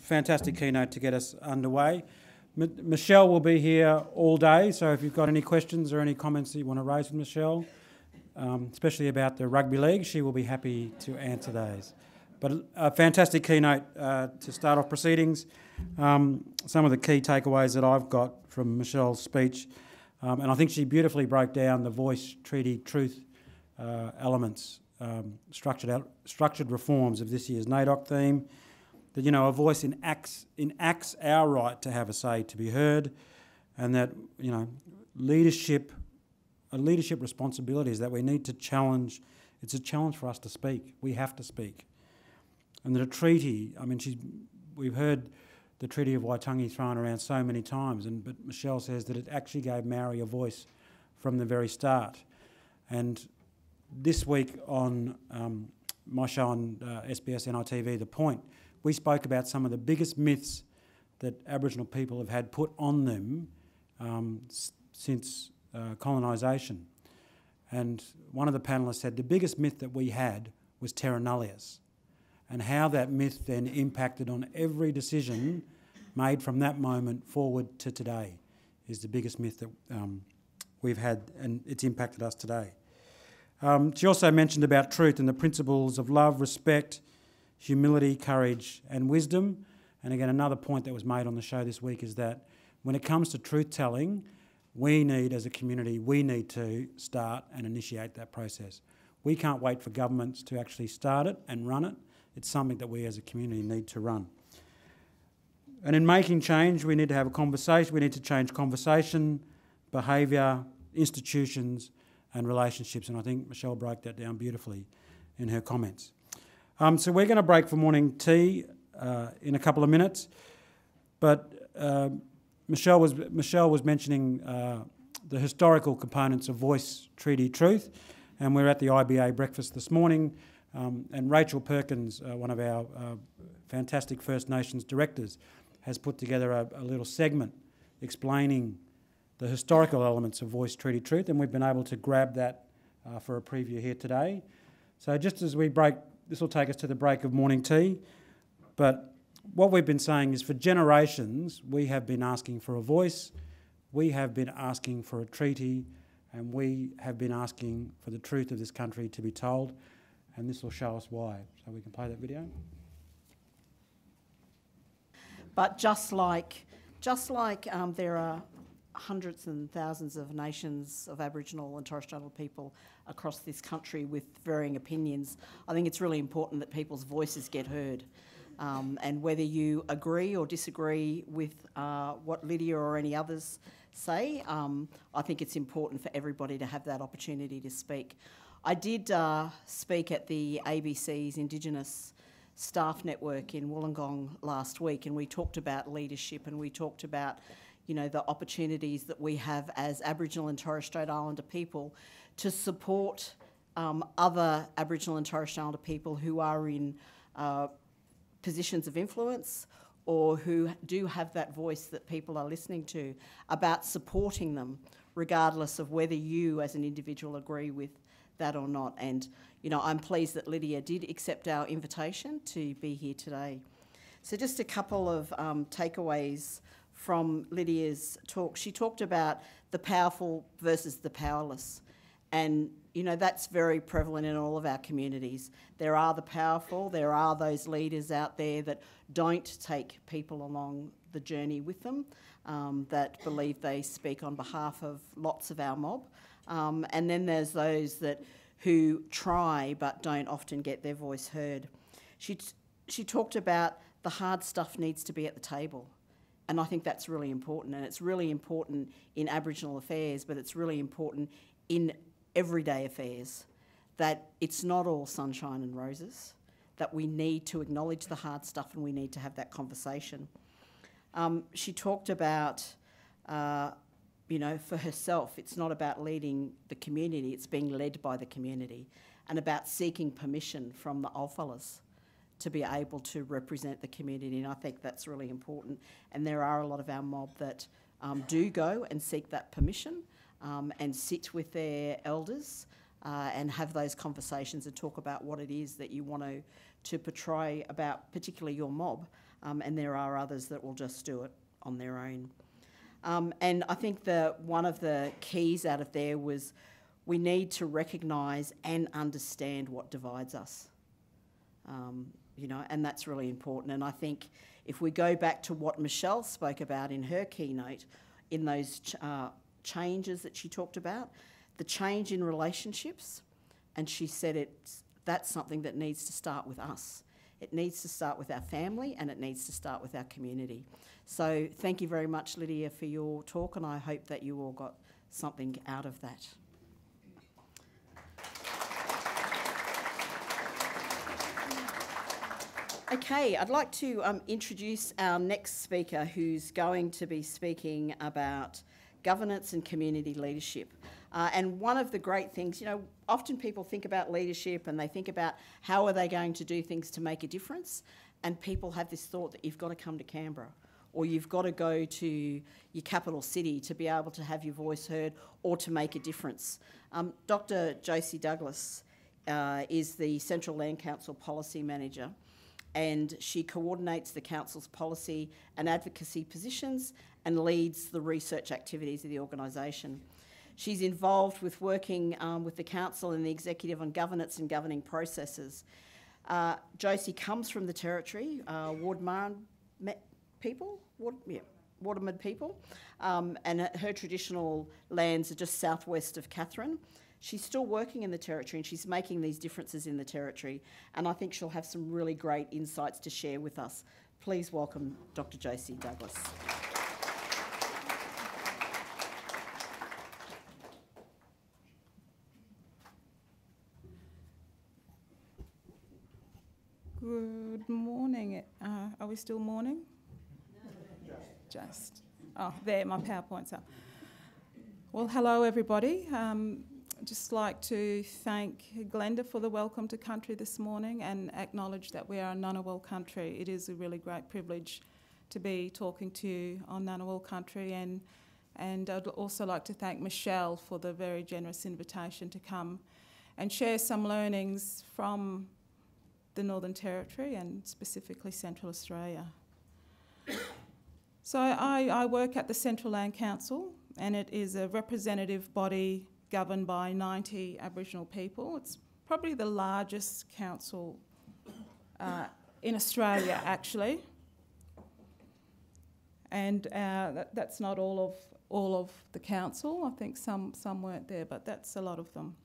fantastic keynote to get us underway. Michelle will be here all day, so if you've got any questions or any comments that you want to raise with Michelle, especially about the rugby league, she will be happy to answer those. But a fantastic keynote to start off proceedings. Some of the key takeaways that I've got from Michelle's speech, and I think she beautifully broke down the voice, treaty, truth elements, structured reforms of this year's NAIDOC theme. That, you know, a voice enacts our right to have a say, to be heard, and that, you know, leadership responsibility is that we need to challenge. It's a challenge for us to speak. We have to speak. And that a treaty, I mean, we've heard the Treaty of Waitangi thrown around so many times, but Michelle says that it actually gave Maori a voice from the very start. And this week on my show on SBS NITV, The Point, we spoke about some of the biggest myths that Aboriginal people have had put on them since colonisation. And one of the panellists said the biggest myth that we had was terra nullius, and how that myth then impacted on every decision made from that moment forward to today is the biggest myth that we've had, and it's impacted us today. She also mentioned about truth and the principles of love, respect, humility, courage and wisdom. And again, another point that was made on the show this week is that when it comes to truth-telling, we need, as a community, we need to start and initiate that process. We can't wait for governments to actually start it and run it. It's something that we as a community need to run. And in making change, we need to have a conversation. We need to change conversation, behaviour, institutions and relationships. And I think Michelle broke that down beautifully in her comments. So we're going to break for morning tea in a couple of minutes. But Michelle was mentioning the historical components of voice, treaty, truth. And we're at the IBA breakfast this morning. And Rachel Perkins, one of our fantastic First Nations directors, has put together a little segment explaining the historical elements of voice, treaty, truth, and we've been able to grab that for a preview here today. So just as we break, this will take us to the break of morning tea, but what we've been saying is for generations we have been asking for a voice, we have been asking for a treaty, and we have been asking for the truth of this country to be told. And this will show us why. So we can play that video. But just like there are hundreds and thousands of nations of Aboriginal and Torres Strait Islander people across this country with varying opinions, I think it's really important that people's voices get heard. And whether you agree or disagree with what Lydia or any others say, I think it's important for everybody to have that opportunity to speak. I did speak at the ABC's Indigenous Staff Network in Wollongong last week, and we talked about leadership, and we talked about, you know, the opportunities that we have as Aboriginal and Torres Strait Islander people to support other Aboriginal and Torres Strait Islander people who are in positions of influence or who do have that voice that people are listening to, about supporting them regardless of whether you as an individual agree with that or not. And, you know, I'm pleased that Lydia did accept our invitation to be here today. So just a couple of takeaways from Lydia's talk. She talked about the powerful versus the powerless. And, you know, that's very prevalent in all of our communities. There are the powerful, there are those leaders out there that don't take people along the journey with them, that believe they speak on behalf of lots of our mob. And then there's those who try but don't often get their voice heard. She talked about the hard stuff needs to be at the table, and I think that's really important, and it's really important in Aboriginal affairs, but it's really important in everyday affairs, that it's not all sunshine and roses, that we need to acknowledge the hard stuff and we need to have that conversation. She talked about you know, for herself, it's not about leading the community, it's being led by the community, and about seeking permission from the Oldfellas to be able to represent the community, and I think that's really important. And there are a lot of our mob that do go and seek that permission and sit with their elders and have those conversations and talk about what it is that you want to portray about particularly your mob and there are others that will just do it on their own. And I think one of the keys out of there was we need to recognise and understand what divides us, you know, and that's really important. And I think if we go back to what Michelle spoke about in her keynote, in those changes that she talked about, the change in relationships, and she said that's something that needs to start with us. It needs to start with our family, and it needs to start with our community. So thank you very much, Lydia, for your talk, and I hope that you all got something out of that. Okay, I'd like to introduce our next speaker, who's going to be speaking about governance and community leadership. And one of the great things, you know, often people think about leadership and they think about how are they going to do things to make a difference, and people have this thought that you've got to come to Canberra or you've got to go to your capital city to be able to have your voice heard or to make a difference. Dr. Josie Douglas is the Central Land Council Policy Manager, and she coordinates the Council's policy and advocacy positions and leads the research activities of the organisation. She's involved with working with the Council and the Executive on governance and governing processes. Josie comes from the Territory, Wardaman people, Wardaman people, and her traditional lands are just southwest of Katherine. She's still working in the Territory and she's making these differences in the Territory, and I think she'll have some really great insights to share with us. Please welcome Dr. Josie Douglas. Good morning. Are we still morning? Just. Oh, there, my PowerPoint's up. Well, hello everybody. I'd just like to thank Glenda for the welcome to country this morning and acknowledge that we are a Ngunnawal country. It is a really great privilege to be talking to you on Ngunnawal country, and I'd also like to thank Michelle for the very generous invitation to come and share some learnings from the Northern Territory and specifically Central Australia. So I work at the Central Land Council, and it is a representative body governed by 90 Aboriginal people. It's probably the largest council in Australia, actually. And that's not all of the council. I think some weren't there, but that's a lot of them.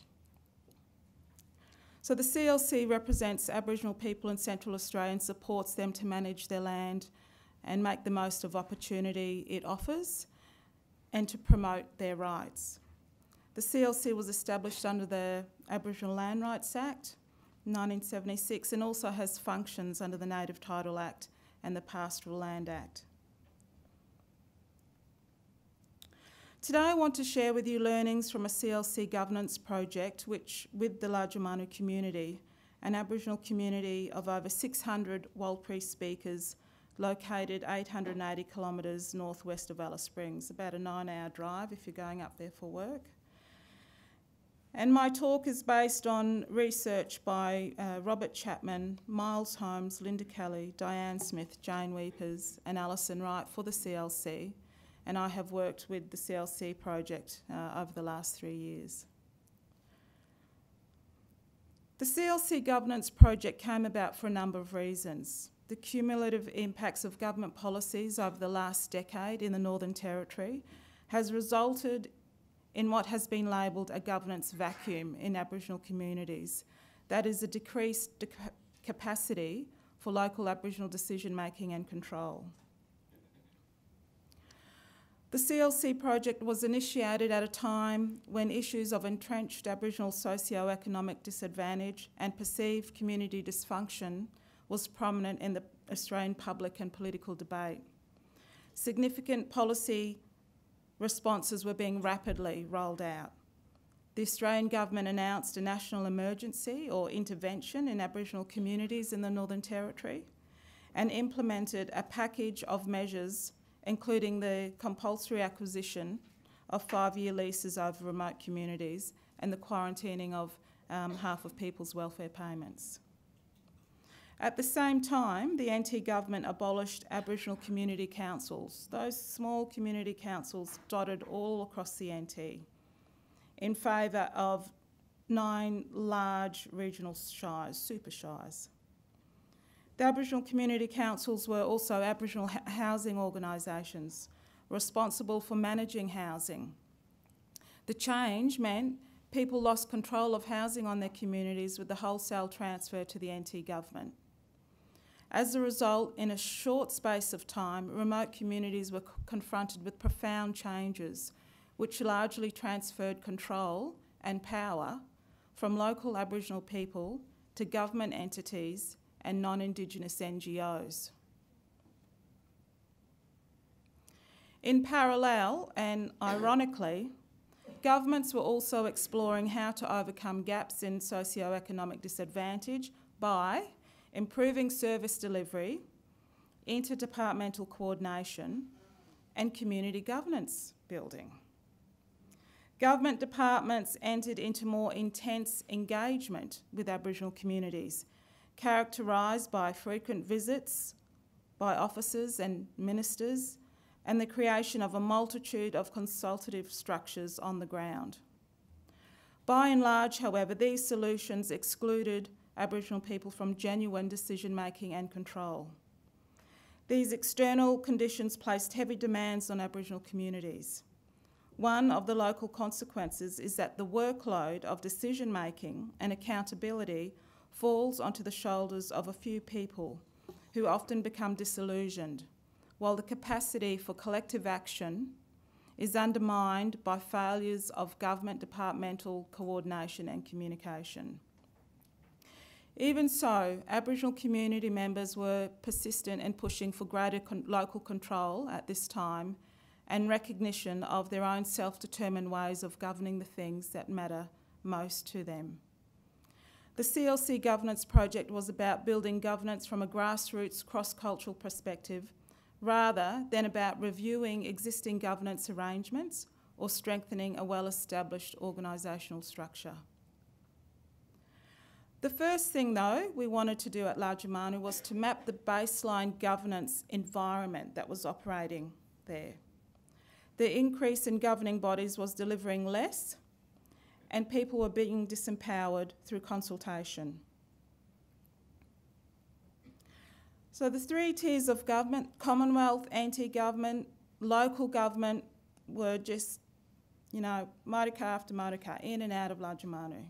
So the CLC represents Aboriginal people in Central Australia and supports them to manage their land and make the most of opportunity it offers and to promote their rights. The CLC was established under the Aboriginal Land Rights Act 1976 and also has functions under the Native Title Act and the Pastoral Land Act. Today I want to share with you learnings from a CLC governance project with the Wardaman community, an Aboriginal community of over 600 Warlpiri speakers located 880 kilometres northwest of Alice Springs, about a 9-hour drive if you're going up there for work. And my talk is based on research by Robert Chapman, Miles Holmes, Linda Kelly, Diane Smith, Jane Weepers and Alison Wright for the CLC. And I have worked with the CLC project over the last 3 years. The CLC governance project came about for a number of reasons. The cumulative impacts of government policies over the last decade in the Northern Territory has resulted in what has been labelled a governance vacuum in Aboriginal communities. That is a decreased capacity for local Aboriginal decision making and control. The CLC project was initiated at a time when issues of entrenched Aboriginal socio-economic disadvantage and perceived community dysfunction was prominent in the Australian public and political debate. Significant policy responses were being rapidly rolled out. The Australian government announced a national emergency or intervention in Aboriginal communities in the Northern Territory and implemented a package of measures including the compulsory acquisition of 5-year leases over remote communities and the quarantining of half of people's welfare payments. At the same time, the NT government abolished Aboriginal community councils, those small community councils dotted all across the NT, in favour of 9 large regional shires, super shires. The Aboriginal community councils were also Aboriginal housing organisations responsible for managing housing. The change meant people lost control of housing on their communities with the wholesale transfer to the NT government. As a result, in a short space of time, remote communities were confronted with profound changes, which largely transferred control and power from local Aboriginal people to government entities and non-Indigenous NGOs. In parallel, and ironically, governments were also exploring how to overcome gaps in socio-economic disadvantage by improving service delivery, interdepartmental coordination, and community governance building. Government departments entered into more intense engagement with Aboriginal communities, characterised by frequent visits by officers and ministers, and the creation of a multitude of consultative structures on the ground. By and large, however, these solutions excluded Aboriginal people from genuine decision-making and control. These external conditions placed heavy demands on Aboriginal communities. One of the local consequences is that the workload of decision-making and accountability falls onto the shoulders of a few people who often become disillusioned, while the capacity for collective action is undermined by failures of government departmental coordination and communication. Even so, Aboriginal community members were persistent in pushing for greater local control at this time and recognition of their own self-determined ways of governing the things that matter most to them. The CLC governance project was about building governance from a grassroots cross-cultural perspective rather than about reviewing existing governance arrangements or strengthening a well-established organisational structure. The first thing, though, we wanted to do at Largermanu was to map the baseline governance environment that was operating there. The increase in governing bodies was delivering less, and people were being disempowered through consultation. So the 3 tiers of government, Commonwealth, anti-government, local government, were just, motor car after motor car, in and out of Largermanu.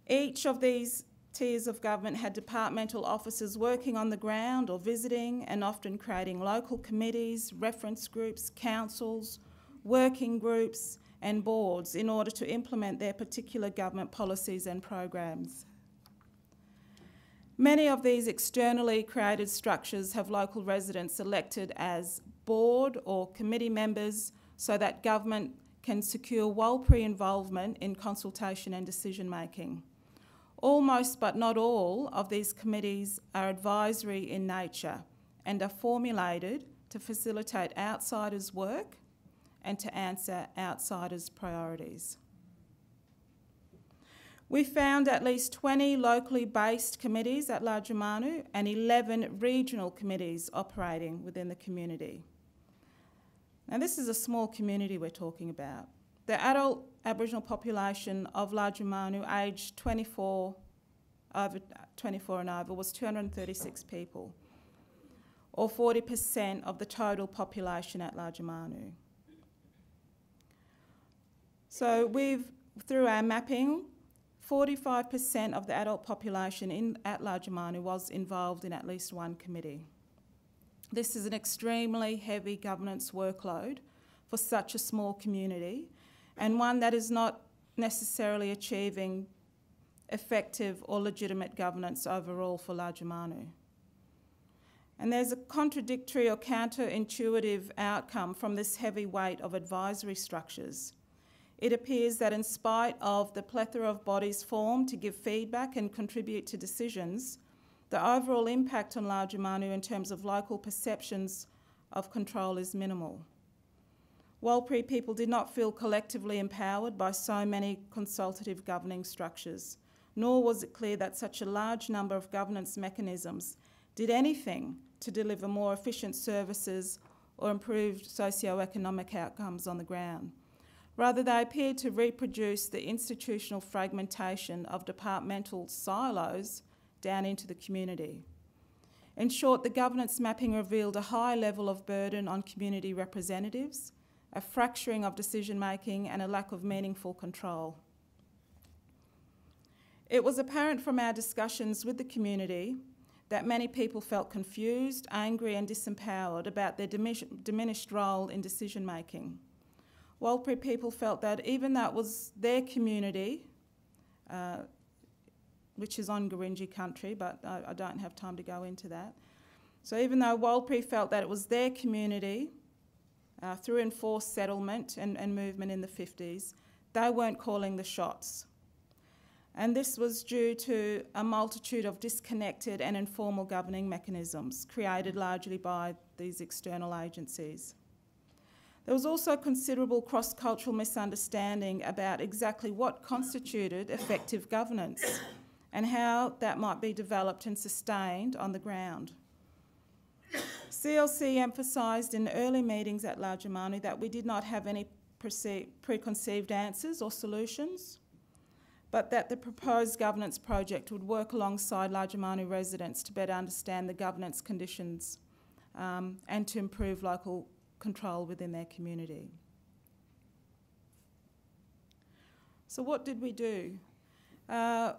Each of these tiers of government had departmental officers working on the ground or visiting, and often creating local committees, reference groups, councils, working groups and boards in order to implement their particular government policies and programs. Many of these externally created structures have local residents elected as board or committee members so that government can secure Warlpiri involvement in consultation and decision making. Almost, but not all, of these committees are advisory in nature and are formulated to facilitate outsiders' work and to answer outsiders' priorities. We found at least 20 locally based committees at Largermanu and 11 regional committees operating within the community. Now, this is a small community we're talking about. The adult Aboriginal population of Largermanu aged 24 and over was 236 people, or 40% of the total population at Largermanu. So through our mapping, 45% of the adult population at Largermanu was involved in at least one committee. This is an extremely heavy governance workload for such a small community, and one that is not necessarily achieving effective or legitimate governance overall for Largermanu. And there's a contradictory or counterintuitive outcome from this heavy weight of advisory structures. It appears that in spite of the plethora of bodies formed to give feedback and contribute to decisions, the overall impact on Largermanu in terms of local perceptions of control is minimal. Warlpiri people did not feel collectively empowered by so many consultative governing structures, nor was it clear that such a large number of governance mechanisms did anything to deliver more efficient services or improved socio-economic outcomes on the ground. Rather, they appeared to reproduce the institutional fragmentation of departmental silos down into the community. In short, the governance mapping revealed a high level of burden on community representatives, a fracturing of decision-making, and a lack of meaningful control. It was apparent from our discussions with the community that many people felt confused, angry and disempowered about their diminished role in decision-making. Warlpiri people felt that even though it was their community, which is on Gurindji country, but I don't have time to go into that. So even though Warlpiri felt that it was their community, through enforced settlement and movement in the 50s, they weren't calling the shots. And this was due to a multitude of disconnected and informal governing mechanisms created largely by these external agencies. There was also considerable cross-cultural misunderstanding about exactly what constituted effective governance and how that might be developed and sustained on the ground. CLC emphasised in early meetings at Larjamanu that we did not have any preconceived answers or solutions, but that the proposed governance project would work alongside Larjamanu residents to better understand the governance conditions and to improve local control within their community. So what did we do?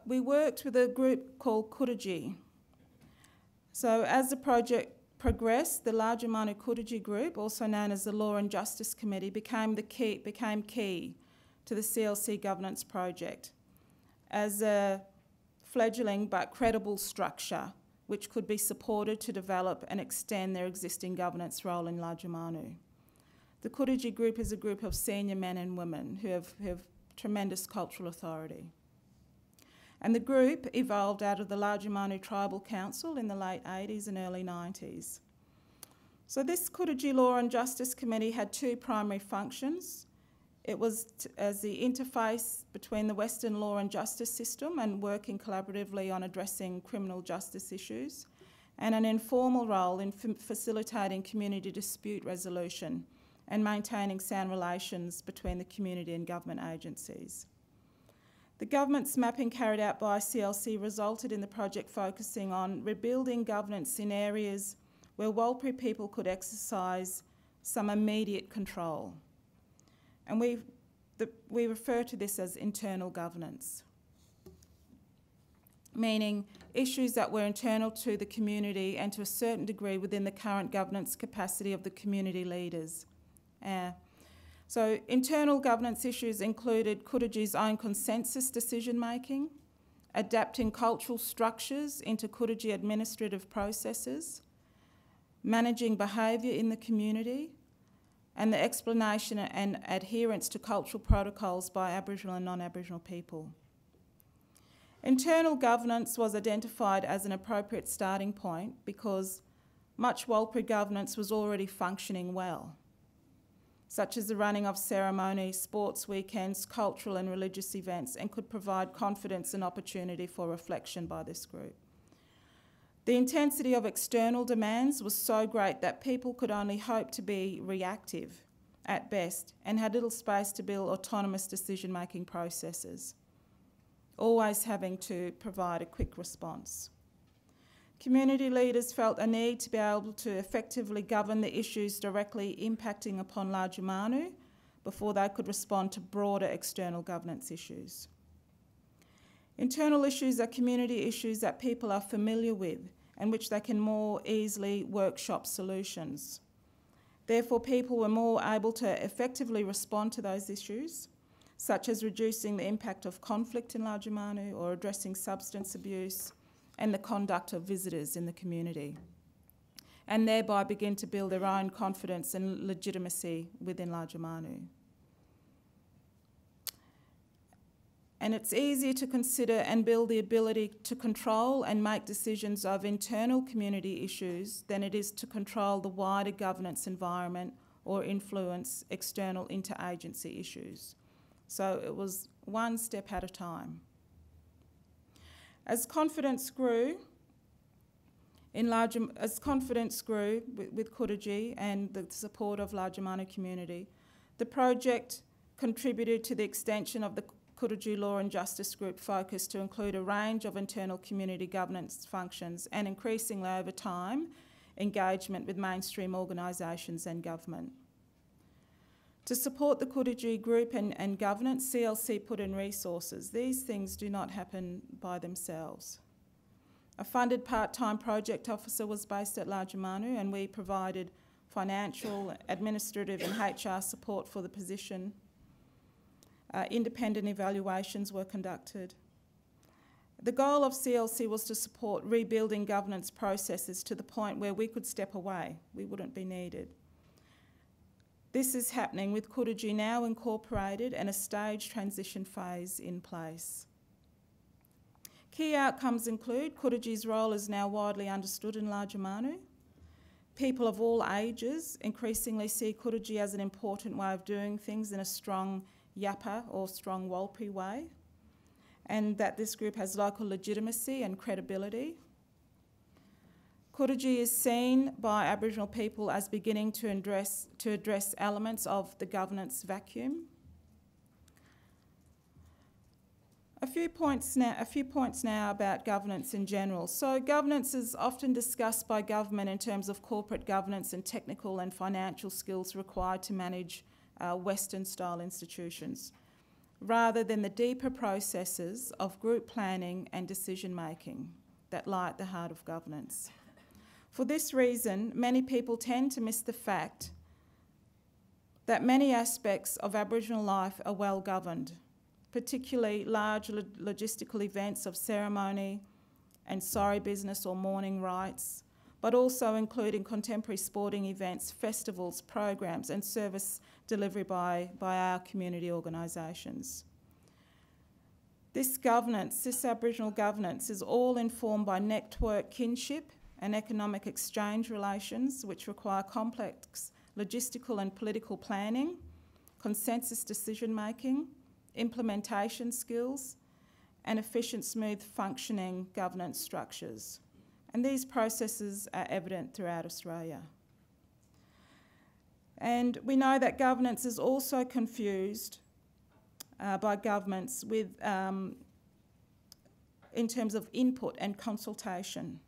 We worked with a group called Kuriji. So as the project progressed, the Larjamanu Kuriji group, also known as the Law and Justice Committee, became key to the CLC governance project as a fledgling but credible structure which could be supported to develop and extend their existing governance role in Larjamanu. The Kuriji group is a group of senior men and women who have tremendous cultural authority. And the group evolved out of the Larjamanu Tribal Council in the late 80s and early 90s. So this Kuriji Law and Justice Committee had two primary functions. It was as the interface between the Western law and justice system and working collaboratively on addressing criminal justice issues, and an informal role in facilitating community dispute resolution and maintaining sound relations between the community and government agencies. The governance mapping carried out by CLC resulted in the project focusing on rebuilding governance in areas where Warlpiri people could exercise some immediate control. And we refer to this as internal governance, meaning issues that were internal to the community and to a certain degree within the current governance capacity of the community leaders. So internal governance issues included Kuriji's own consensus decision-making, adapting cultural structures into Kuriji administrative processes, managing behaviour in the community, and the explanation and adherence to cultural protocols by Aboriginal and non-Aboriginal people. Internal governance was identified as an appropriate starting point because much Warlpiri governance was already functioning well, such as the running of ceremonies, sports weekends, cultural and religious events, and could provide confidence and opportunity for reflection by this group. The intensity of external demands was so great that people could only hope to be reactive at best and had little space to build autonomous decision-making processes, always having to provide a quick response. Community leaders felt a need to be able to effectively govern the issues directly impacting upon Larjamanu before they could respond to broader external governance issues. Internal issues are community issues that people are familiar with and which they can more easily workshop solutions. Therefore, people were more able to effectively respond to those issues, such as reducing the impact of conflict in Larjamanu or addressing substance abuse and the conduct of visitors in the community, and thereby begin to build their own confidence and legitimacy within Larjamanu. And it's easier to consider and build the ability to control and make decisions of internal community issues than it is to control the wider governance environment or influence external interagency issues. So it was one step at a time. As confidence grew with Kutuji and the support of Larjamanu community, the project contributed to the extension of the Kutuji Law and Justice Group focus to include a range of internal community governance functions and increasingly over time, engagement with mainstream organisations and government. To support the Kutuji group and governance, CLC put in resources. These things do not happen by themselves. A funded part-time project officer was based at Larjamanu, and we provided financial, administrative and HR support for the position. Independent evaluations were conducted. The goal of CLC was to support rebuilding governance processes to the point where we could step away, we wouldn't be needed. This is happening with Kutuji now incorporated and a staged transition phase in place. Key outcomes include Kutuji's role is now widely understood in Larjamanu. People of all ages increasingly see Kutuji as an important way of doing things in a strong Yapa or strong Walpri way, and that this group has local legitimacy and credibility. Kutuji is seen by Aboriginal people as beginning to address elements of the governance vacuum. A few points now about governance in general. So governance is often discussed by government in terms of corporate governance and technical and financial skills required to manage Western-style institutions, rather than the deeper processes of group planning and decision-making that lie at the heart of governance. For this reason, many people tend to miss the fact that many aspects of Aboriginal life are well governed, particularly large logistical events of ceremony and sorry business or mourning rites, but also including contemporary sporting events, festivals, programs and service delivery by our community organisations. This governance, this Aboriginal governance, is all informed by network kinship and economic exchange relations, which require complex logistical and political planning, consensus decision-making, implementation skills, and efficient, smooth functioning governance structures. And these processes are evident throughout Australia. And we know that governance is also confused by governments with, in terms of input and consultation,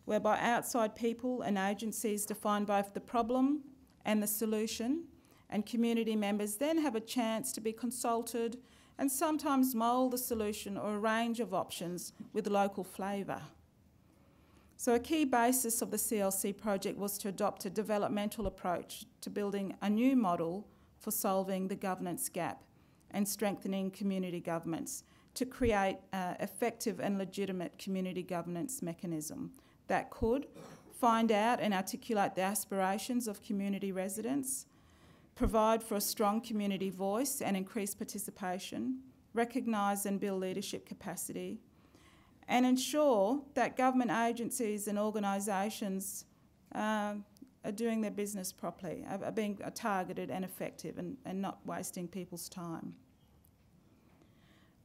whereby outside people and agencies define both the problem and the solution, and community members then have a chance to be consulted and sometimes mould the solution or a range of options with local flavour. So a key basis of the CLC project was to adopt a developmental approach to building a new model for solving the governance gap and strengthening community governments to create an effective and legitimate community governance mechanism that could find out and articulate the aspirations of community residents, provide for a strong community voice and increase participation, recognise and build leadership capacity, and ensure that government agencies and organisations are doing their business properly, are being targeted and effective and not wasting people's time.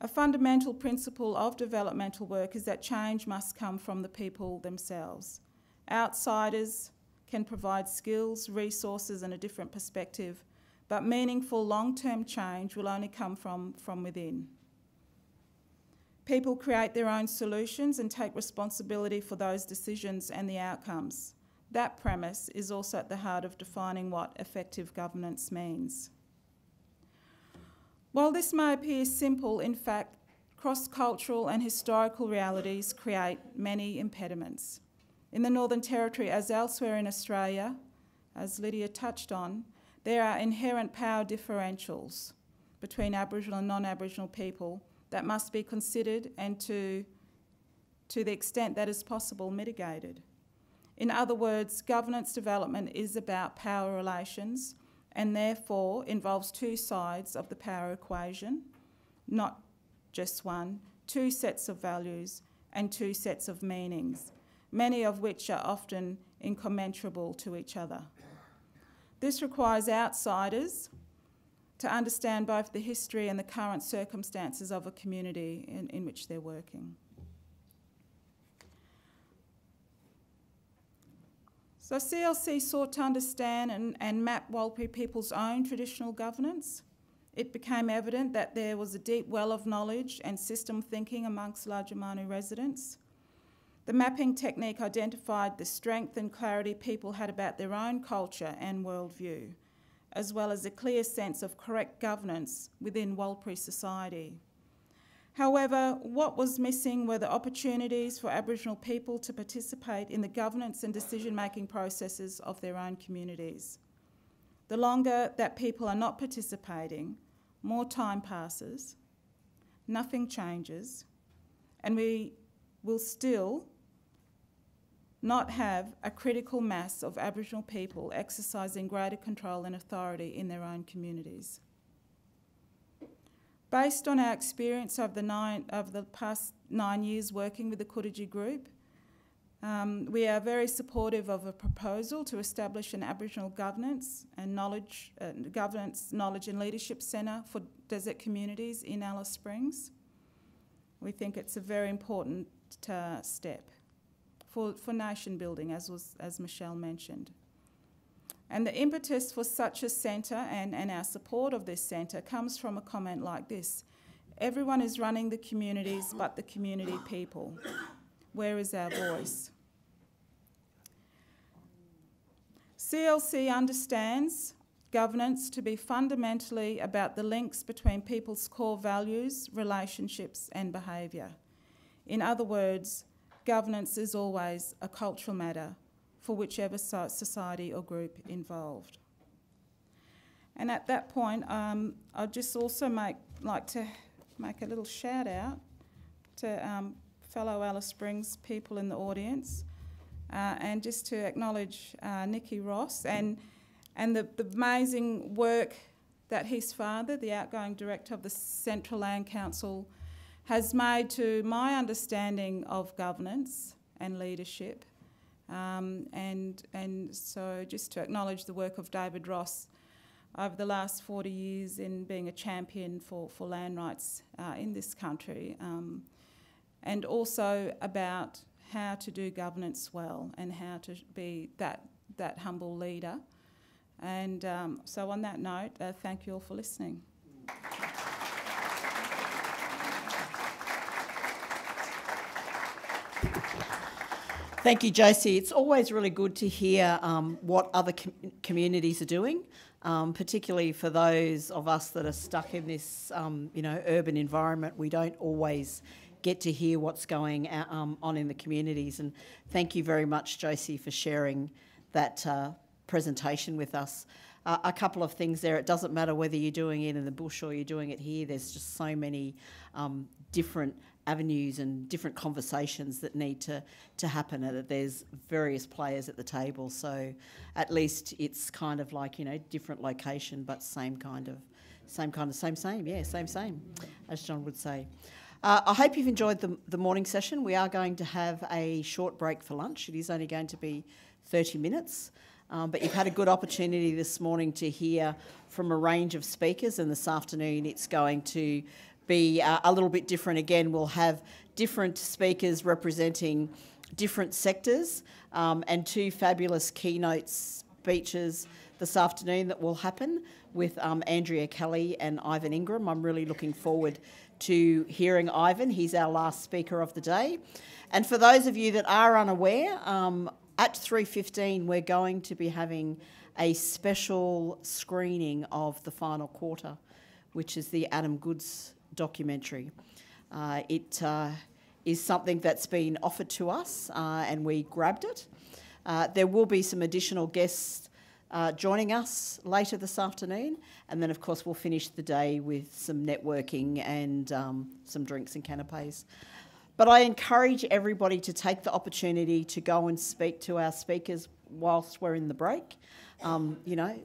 A fundamental principle of developmental work is that change must come from the people themselves. Outsiders can provide skills, resources and a different perspective, but meaningful long-term change will only come from within. People create their own solutions and take responsibility for those decisions and the outcomes. That premise is also at the heart of defining what effective governance means. While this may appear simple, in fact, cross-cultural and historical realities create many impediments. In the Northern Territory, as elsewhere in Australia, as Lydia touched on, there are inherent power differentials between Aboriginal and non-Aboriginal people that must be considered and to the extent that is possible, mitigated. In other words, governance development is about power relations and therefore involves two sides of the power equation, not just one, two sets of values and two sets of meanings, many of which are often incommensurable to each other. This requires outsiders to understand both the history and the current circumstances of a community in which they're working. So CLC sought to understand and map Warlpiri people's own traditional governance. It became evident that there was a deep well of knowledge and system thinking amongst Lajamanu residents. The mapping technique identified the strength and clarity people had about their own culture and worldview, as well as a clear sense of correct governance within Warlpiri society. However, what was missing were the opportunities for Aboriginal people to participate in the governance and decision-making processes of their own communities. The longer that people are not participating, more time passes, nothing changes, and we will still not have a critical mass of Aboriginal people exercising greater control and authority in their own communities. Based on our experience of the past 9 years working with the Kudiji group, we are very supportive of a proposal to establish an Aboriginal governance and knowledge and leadership centre for desert communities in Alice Springs. We think it's a very important step for nation building, as Michelle mentioned. And the impetus for such a centre and our support of this centre comes from a comment like this: everyone is running the communities but the community people. Where is our voice? CLC understands governance to be fundamentally about the links between people's core values, relationships and behaviour. In other words, governance is always a cultural matter for whichever society or group involved. And at that point, I'd just also like to make a little shout out to fellow Alice Springs people in the audience, and just to acknowledge Nikki Ross and the amazing work that his father, the outgoing director of the Central Land Council, has made to my understanding of governance and leadership. And so just to acknowledge the work of David Ross over the last 40 years in being a champion for land rights in this country, and also about how to do governance well and how to be that humble leader. And so on that note, thank you all for listening. Thank you, Josie. It's always really good to hear what other communities are doing, particularly for those of us that are stuck in this, urban environment. We don't always get to hear what's going on in the communities. And thank you very much, Josie, for sharing that presentation with us. A couple of things there. It doesn't matter whether you're doing it in the bush or you're doing it here. There's just so many different avenues and different conversations that need to happen, and that there's various players at the table. So at least it's kind of like, different location, but same, as John would say. I hope you've enjoyed the morning session. We are going to have a short break for lunch. It is only going to be 30 minutes. But you've had a good opportunity this morning to hear from a range of speakers, and this afternoon it's going to be a little bit different again. We'll have different speakers representing different sectors, and two fabulous keynote speeches this afternoon that will happen with Andrea Kelly and Ivan Ingram. I'm really looking forward to hearing Ivan. He's our last speaker of the day. And for those of you that are unaware, at 3:15 we're going to be having a special screening of The Final Quarter, which is the Adam Goodes documentary. It is something that's been offered to us, and we grabbed it. There will be some additional guests joining us later this afternoon, and then of course we'll finish the day with some networking and some drinks and canapes. But I encourage everybody to take the opportunity to go and speak to our speakers whilst we're in the break.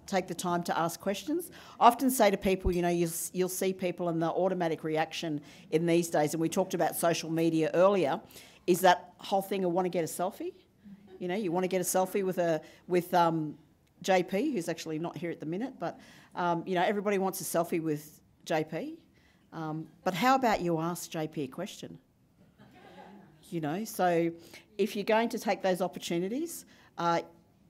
Take the time to ask questions. I often say to people, you'll see people, and the automatic reaction in these days, and we talked about social media earlier, is that whole thing of want to get a selfie. You want to get a selfie with JP, who's actually not here at the minute, but everybody wants a selfie with JP. But how about you ask JP a question? So if you're going to take those opportunities,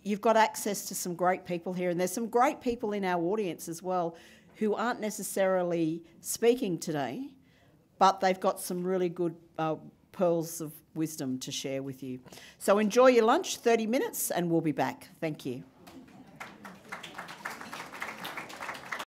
you've got access to some great people here, and there's some great people in our audience as well who aren't necessarily speaking today, but they've got some really good pearls of wisdom to share with you. So enjoy your lunch, 30 minutes, and we'll be back. Thank you.